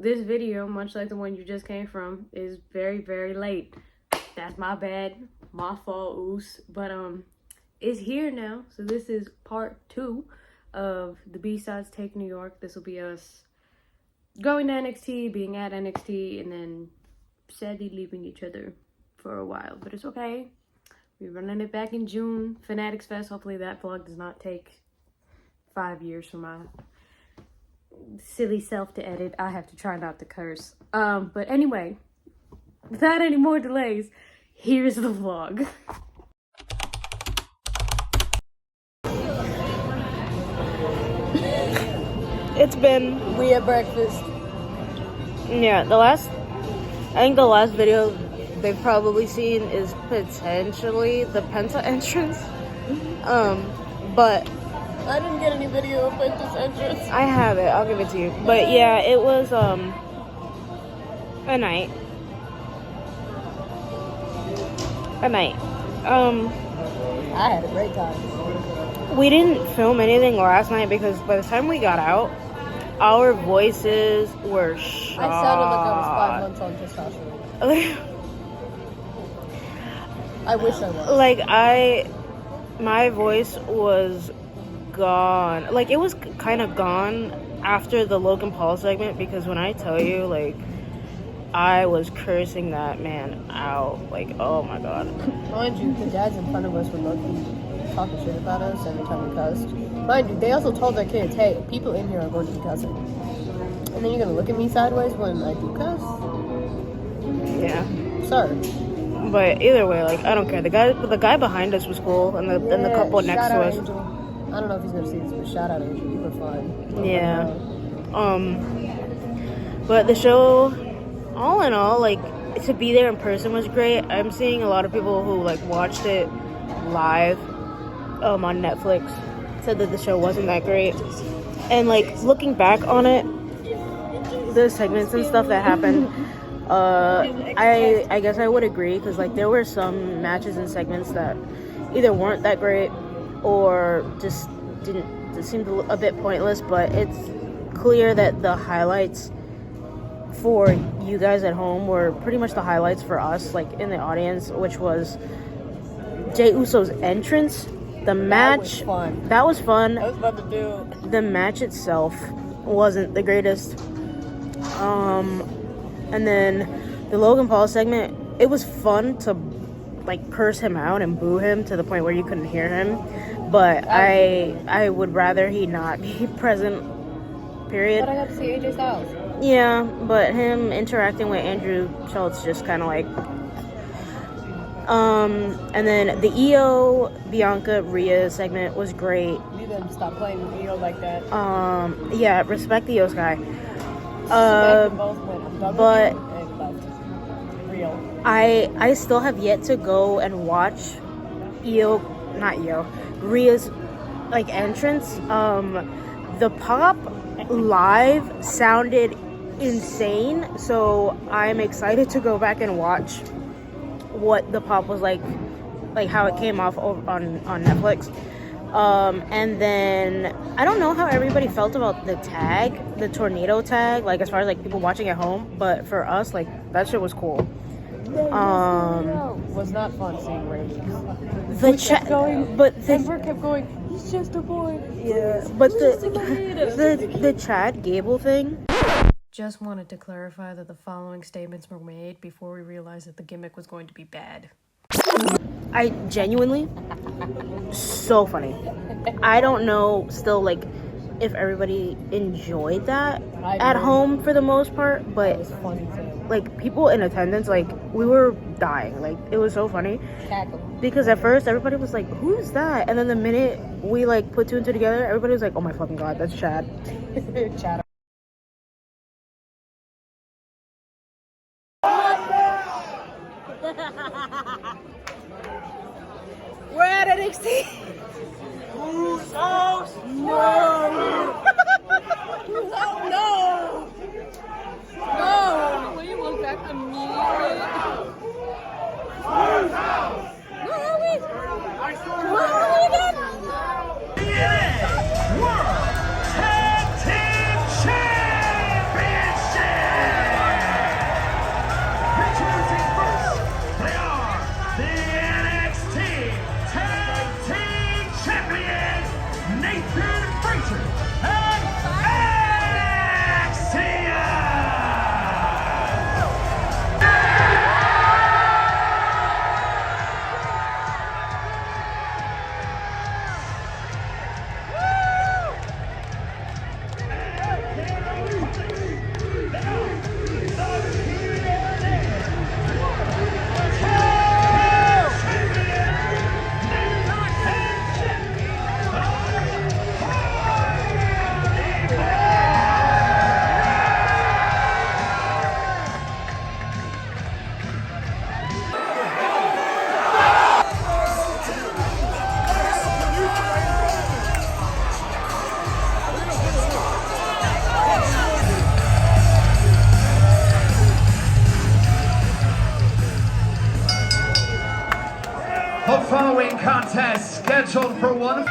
this video, much like the one you just came from, is very, very late. That's my bad. My fault, oos. But, it's here now. So this is part 2 of the B-Sides Take New York. This will be us going to NXT, being at NXT, and then sadly leaving each other for a while. But it's okay. We're running it back in June. Fanatics Fest. Hopefully that vlog does not take 5 years for my silly self to edit. I have to try not to curse. But anyway, without any more delays, here's the vlog. It's been... We had breakfast. Yeah, I think the last video they've probably seen is potentially the Penta entrance. But... I didn't get any video of Penta's entrance. I have it. I'll give it to you. But yeah, it was, a night. I had a great time. We didn't film anything last night because by the time we got out, our voices were shot. I sounded like I was 5 months on testosterone. I wish I was. Like, my voice was gone. Like, it was kind of gone after the Logan Paul segment, because when I tell you, like, I was cursing that man out. Like, oh my god. Mind you, the dads in front of us were low-key talking shit about us every time we cussed. Mind you, they also told their kids, hey, people in here are going to be cussing. And then you're going to look at me sideways when I do cuss? Yeah. Sorry. But either way, like, I don't care. The guy behind us was cool, and the couple next to us. Angel. I don't know if he's going to see this, but shout out Angel. You were fun. Yeah. But the show, all in all, like, to be there in person was great. I'm seeing a lot of people who, like, watched it live on Netflix said that the show wasn't that great. And, like, looking back on it, the segments and stuff that happened, I guess I would agree, because, like, there were some matches and segments that either weren't that great or just seemed a bit pointless. But it's clear that the highlights for you guys at home were pretty much the highlights for us, like, in the audience, which was Jey Uso's entrance. The match, that was fun. I was about to do. The match itself wasn't the greatest. And then the Logan Paul segment, it was fun to, like, curse him out and boo him to the point where you couldn't hear him. But I would rather he not be present, period. But I got to see AJ Styles. Yeah, but him interacting with Andrew Schultz just kind of like... and then the Io Bianca Rhea segment was great. You didn't stop playing with Io like that. Yeah, respect the Io's guy. But I still have yet to go and watch Rhea's, like, entrance. The pop live sounded insane, so I'm excited to go back and watch what the pop was like how it came off on Netflix. And then I don't know how everybody felt about the tag, the tornado tag, like, as far as, like, people watching at home, but for us, like, that shit was cool. Was not fun seeing Ray. Denver kept going, he's just a boy. Yeah, but the Chad Gable thing. Just wanted to clarify that the following statements were made before we realized that the gimmick was going to be bad. I genuinely, so funny. I don't know still, like, if everybody enjoyed that at home for the most part, but, like, people in attendance, like, we were dying. Like, it was so funny. Because at first, everybody was like, who's that? And then the minute we, like, put 2 and 2 together, everybody was like, oh my fucking god, that's Chad. Chad. We're at NXT. Who's house? No! No! No! Will you look back immediately? Who's house? Where are we? Where are we again? World Tag Team Championship! following contest scheduled for one.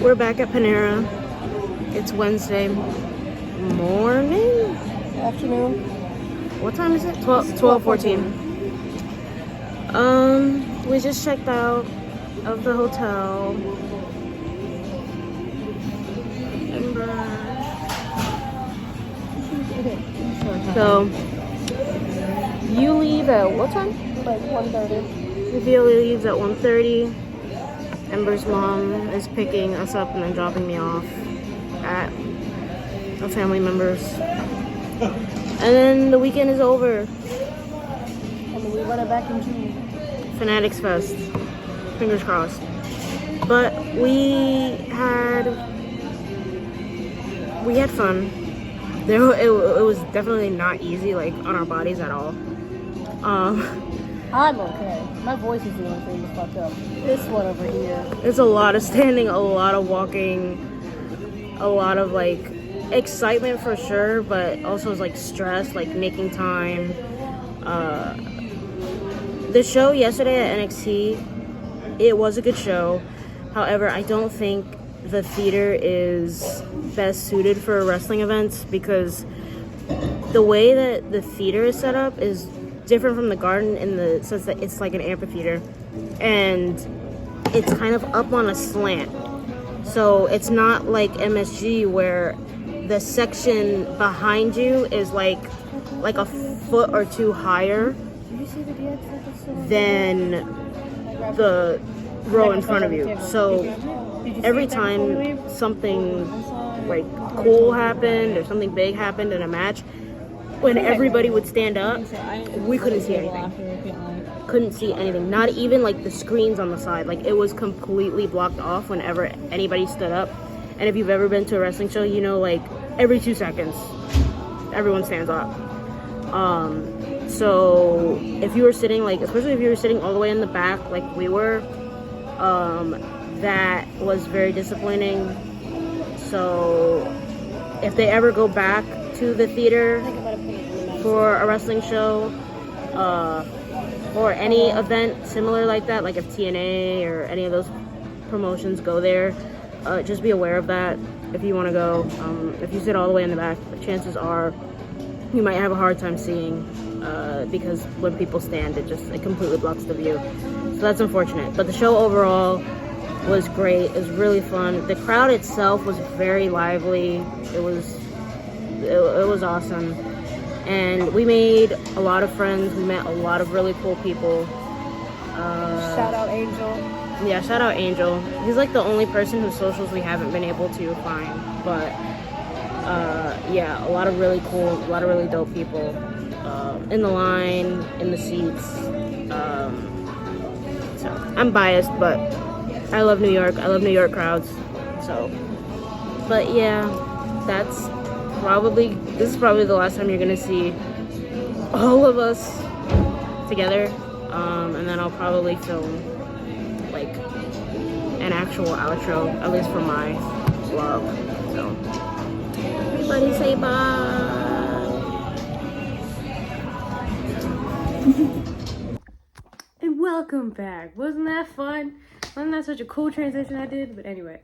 We're back at Panera. It's Wednesday morning? Afternoon. What time is it? 12:14. We just checked out of the hotel. So, you leave at what time? Like 1:30. Viola leaves at 1:30. Ember's mom is picking us up and then dropping me off at a family member's. And then the weekend is over. And then we run it back into Fanatics Fest. Fingers crossed. But we had fun. It was definitely not easy, like, on our bodies at all. I'm okay. My voice is the only thing that's fucked up. This one over here. It's a lot of standing, a lot of walking, a lot of, like, excitement for sure, but also like stress, like making time. The show yesterday at NXT, it was a good show. However, I don't think the theater is best suited for wrestling events because the way that the theater is set up is different from the Garden in the sense that it's like an amphitheater and it's kind of up on a slant. So it's not like MSG where the section behind you is like a foot or two higher than the row in front of you. So every time something like cool happened or something big happened in a match, when everybody would stand up, we couldn't see anything. Couldn't see anything. Not even like the screens on the side. Like it was completely blocked off whenever anybody stood up. And if you've ever been to a wrestling show, you know, like every 2 seconds, everyone stands up. So if you were sitting, like, especially if you were sitting all the way in the back, like we were, that was very disappointing. So if they ever go back to the theater for a wrestling show, or any event similar like that, like if TNA or any of those promotions go there, just be aware of that if you want to go. If you sit all the way in the back, the chances are you might have a hard time seeing, because when people stand, it completely blocks the view. So that's unfortunate. But the show overall was great. It was really fun. The crowd itself was very lively. It was awesome. And we made a lot of friends. We met a lot of really cool people. Shout out Angel. Yeah, shout out Angel. He's like the only person whose socials we haven't been able to find. But yeah, a lot of really cool, a lot of really dope people in the line, in the seats. So I'm biased, but I love New York. I love New York crowds. So, but yeah, this is probably the last time you're gonna see all of us together. And then I'll probably film like an actual outro, at least for my vlog. So everybody say bye. And welcome back. Wasn't that fun? Wasn't that such a cool transition I did? But anyway,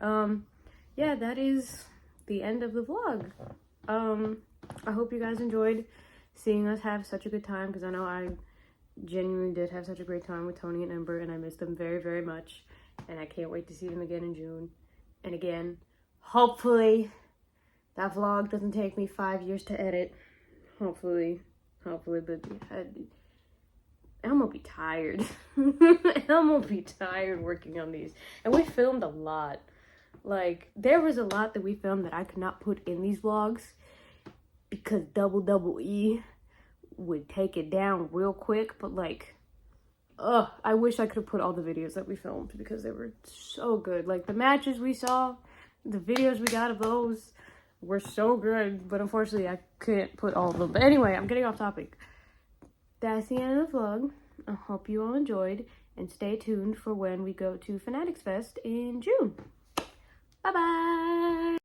yeah, that is the end of the vlog. I hope you guys enjoyed seeing us have such a good time, because I know I genuinely did have such a great time with Toni and Ember, and I miss them very, very much. And I can't wait to see them again in June. And again, hopefully that vlog doesn't take me 5 years to edit. Hopefully, but I'm gonna be tired. I'm gonna be tired working on these. And we filmed a lot. Like, there was a lot that we filmed that I could not put in these vlogs because double E would take it down real quick. But like, I wish I could have put all the videos that we filmed because they were so good. Like the matches we saw, the videos we got of those were so good, but unfortunately I couldn't put all of them. But anyway, I'm getting off topic. That's the end of the vlog. I hope you all enjoyed, and stay tuned for when we go to Fanatics Fest in June. Bye bye.